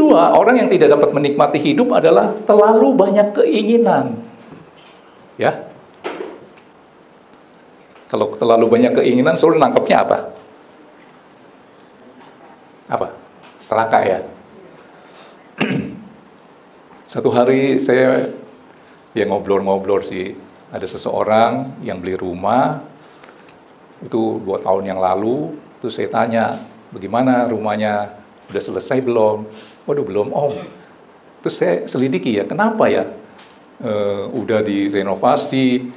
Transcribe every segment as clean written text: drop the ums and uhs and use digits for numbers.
kedua, orang yang tidak dapat menikmati hidup adalah terlalu banyak keinginan. Ya. Kalau terlalu banyak keinginan, saudara nangkepnya apa? Apa? Serakah ya. Satu hari saya ngobrol-ngobrol sih, ada seseorang yang beli rumah itu 2 tahun yang lalu. Terus saya tanya, bagaimana rumahnya, udah selesai belum? Waduh, belum om. Terus saya selidiki ya, kenapa ya? Udah direnovasi,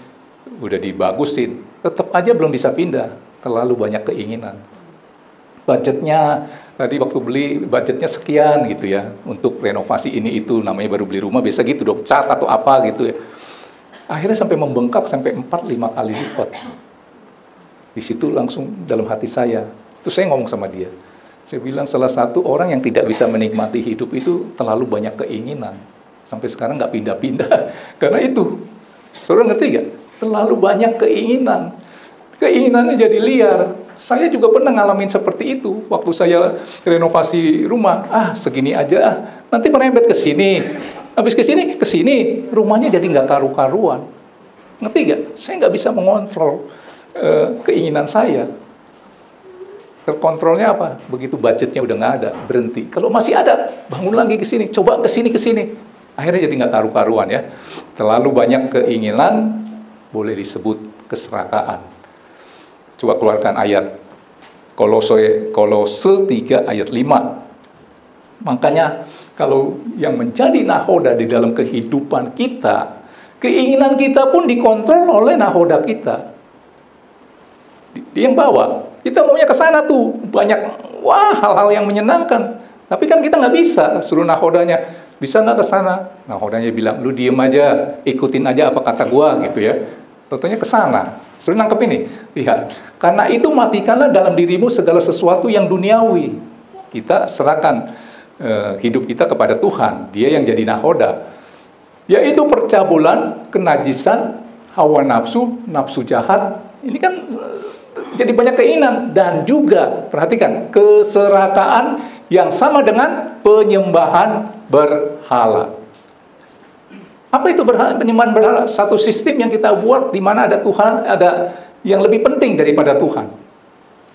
udah dibagusin, tetap aja belum bisa pindah, terlalu banyak keinginan. Budgetnya tadi waktu beli budgetnya sekian gitu ya, untuk renovasi ini itu, namanya baru beli rumah biasa gitu dong, cat atau apa gitu ya. Akhirnya sampai membengkak sampai 4-5 kali lipat. Di situ langsung dalam hati saya, terus saya ngomong sama dia, saya bilang salah satu orang yang tidak bisa menikmati hidup itu terlalu banyak keinginan, sampai sekarang nggak pindah-pindah karena itu. Saudara ngerti gak? Terlalu banyak keinginan, keinginannya jadi liar. Saya juga pernah ngalamin seperti itu waktu saya renovasi rumah. Segini aja, nanti merembet ke sini, habis ke sini, rumahnya jadi nggak karu-karuan. Ngerti gak? Saya nggak bisa mengontrol keinginan saya. Terkontrolnya apa? Begitu budgetnya udah nggak ada, berhenti. Kalau masih ada, bangun lagi ke sini, coba ke sini. Akhirnya jadi nggak karu-karuan ya. Terlalu banyak keinginan boleh disebut keserakahan. Coba keluarkan ayat Kolose 3 ayat 5. Makanya kalau yang menjadi nahoda di dalam kehidupan kita, keinginan kita pun dikontrol oleh nahoda kita. Dia yang bawa. Kita maunya ke sana tuh, banyak hal-hal yang menyenangkan. Tapi kan kita nggak bisa suruh nahodanya, bisa nggak ke sana? Nahodanya bilang, lu diem aja, ikutin aja apa kata gua gitu ya. Tentunya ke sana. Suruh nangkep ini. Lihat, karena itu matikanlah dalam dirimu segala sesuatu yang duniawi. Kita serahkan hidup kita kepada Tuhan. Dia yang jadi nahoda. Yaitu percabulan, kenajisan, hawa nafsu, nafsu jahat. Ini kan jadi banyak keinginan. Dan juga, perhatikan, keserakaan yang sama dengan penyembahan berhala. Apa itu penyembahan berhala? Satu sistem yang kita buat di mana ada Tuhan, ada yang lebih penting daripada Tuhan.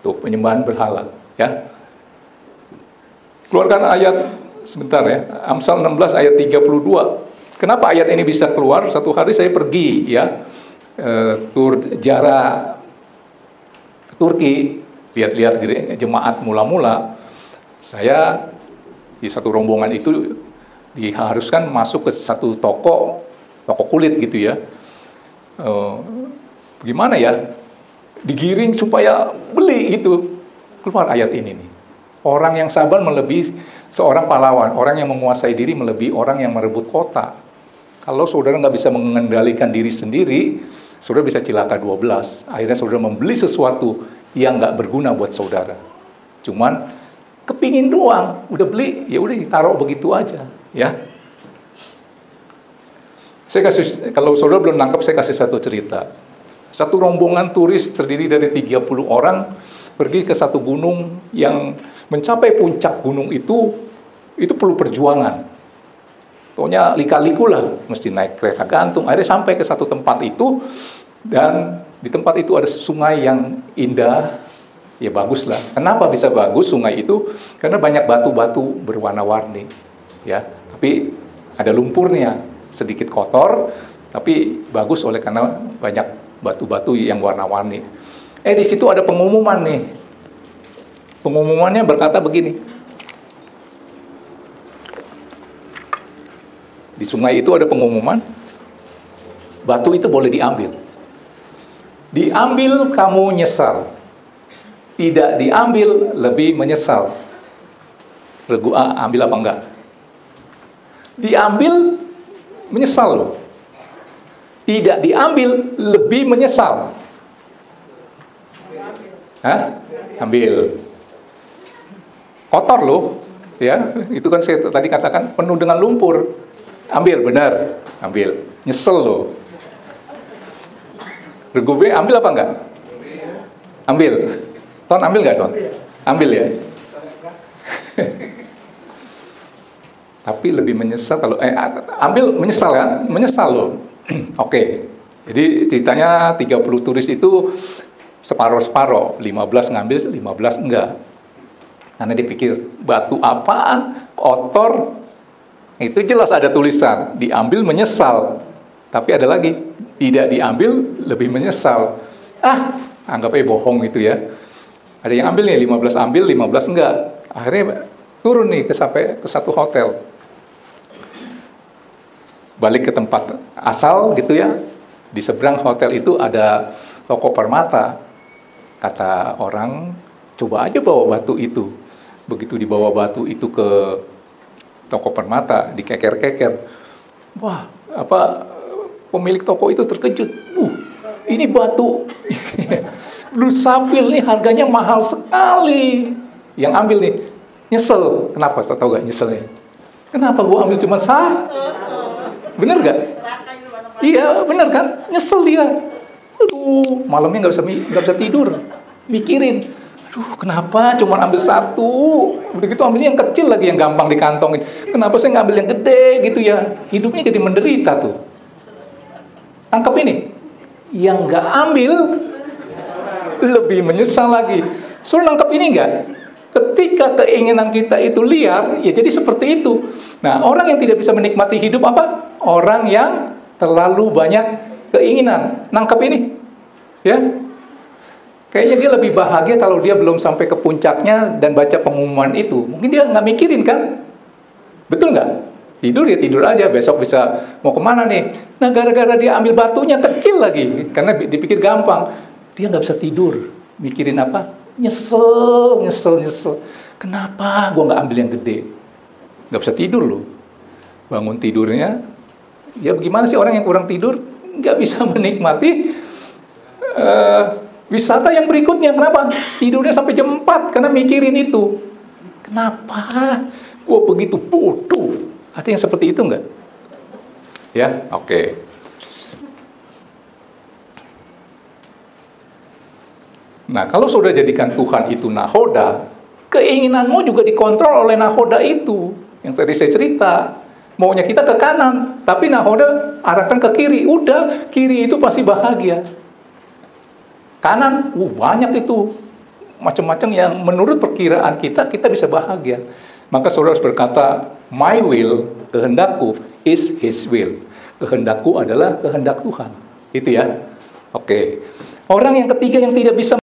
Tuh, penyembahan berhala, ya. Keluarkan ayat sebentar ya. Amsal 16 ayat 32. Kenapa ayat ini bisa keluar? Satu hari saya pergi ya, tur ziarah ke Turki, lihat-lihat jemaat mula-mula. Saya di satu rombongan itu diharuskan masuk ke satu toko kulit gitu ya. Gimana ya? Digiring supaya beli gitu. Keluar ayat ini nih. Orang yang sabar melebihi seorang pahlawan. Orang yang menguasai diri melebihi orang yang merebut kota. Kalau saudara nggak bisa mengendalikan diri sendiri, saudara bisa cilaka 12. Akhirnya saudara membeli sesuatu yang nggak berguna buat saudara. Cuman kepingin doang, udah beli, ya udah ditaruh begitu aja. Ya, saya kasih, kalau saudara belum nangkep, saya kasih satu cerita. Satu rombongan turis terdiri dari 30 orang pergi ke satu gunung yang mencapai puncak gunung itu perlu perjuangan. Pokoknya lika-liku lah, mesti naik kereta gantung. Akhirnya sampai ke satu tempat itu, dan di tempat itu ada sungai yang indah, ya bagus lah. Kenapa bisa bagus sungai itu? Karena banyak batu-batu berwarna-warni. Ya, tapi ada lumpurnya, sedikit kotor, tapi bagus oleh karena banyak batu-batu yang warna-warni. Di situ ada pengumuman nih. Pengumumannya berkata begini. Di sungai itu ada pengumuman, batu itu boleh diambil. Diambil kamu nyesal. Tidak diambil lebih menyesal. Regu ambil apa enggak? Diambil menyesal loh. Tidak diambil lebih menyesal. Ambil. Kotor loh, ya. Itu kan saya tadi katakan penuh dengan lumpur. Ambil, benar. Ambil. Nyesel loh. Regu B ambil apa enggak? Ambil. Ton ambil enggak, Ton? Ambil ya. Tapi lebih menyesal kalau ambil menyesal kan? Menyesal loh. Oke. Jadi ceritanya 30 turis itu separuh-separuh, 15 ngambil, 15 enggak. Karena dipikir, batu apaan? Kotor. Itu jelas ada tulisan, diambil menyesal. Tapi ada lagi, tidak diambil lebih menyesal. Anggap aja bohong gitu ya. Ada yang ambil nih, 15 ambil, 15 enggak. Akhirnya turun nih sampai ke satu hotel. Balik ke tempat asal gitu ya. Di seberang hotel itu ada toko permata. Kata orang, coba aja bawa batu itu. Begitu dibawa batu itu ke toko permata, dikeker-keker. Wah, pemilik toko itu terkejut. Ini batu blue sapphire nih harganya mahal sekali. Yang ambil nih nyesel. Kenapa? Tahu gak nyeselnya? Kenapa gua ambil cuma bener gak? Iya, bener kan? Nyesel dia. Aduh, malamnya nggak bisa tidur, mikirin. Aduh, kenapa cuma ambil satu? Begitu ambilnya yang kecil lagi, yang gampang dikantongin. Kenapa saya ngambil yang gede gitu ya? Hidupnya jadi menderita tuh. Tangkap ini. Yang nggak ambil lebih menyesal lagi. Suruh nangkap ini nggak? Ketika keinginan kita itu liar, ya jadi seperti itu. Nah, orang yang tidak bisa menikmati hidup apa? Orang yang terlalu banyak keinginan. Nangkap ini, ya. Kayaknya dia lebih bahagia kalau dia belum sampai ke puncaknya dan baca pengumuman itu. Mungkin dia nggak mikirin kan? Betul nggak? Tidur ya tidur aja, besok bisa mau kemana nih. Nah, gara-gara dia ambil batunya kecil lagi, karena dipikir gampang, dia nggak bisa tidur. Mikirin apa? Nyesel. Kenapa gua nggak ambil yang gede? Nggak bisa tidur loh. Bangun tidurnya, ya bagaimana sih orang yang kurang tidur? Nggak bisa menikmati wisata yang berikutnya. Kenapa? Tidurnya sampai jam 4 karena mikirin itu. Kenapa gua begitu bodoh? Ada yang seperti itu enggak? Ya, oke. Nah, kalau sudah jadikan Tuhan itu nahoda, keinginanmu juga dikontrol oleh nahoda itu. Yang tadi saya cerita, maunya kita ke kanan, tapi nahoda arahkan ke kiri. Udah, kiri itu pasti bahagia. Kanan, banyak itu. Macam-macam yang menurut perkiraan kita bisa bahagia. Maka saudara harus berkata, my will, kehendakku, is his will. Kehendakku adalah kehendak Tuhan. Itu ya. Oke. Orang yang ketiga yang tidak bisa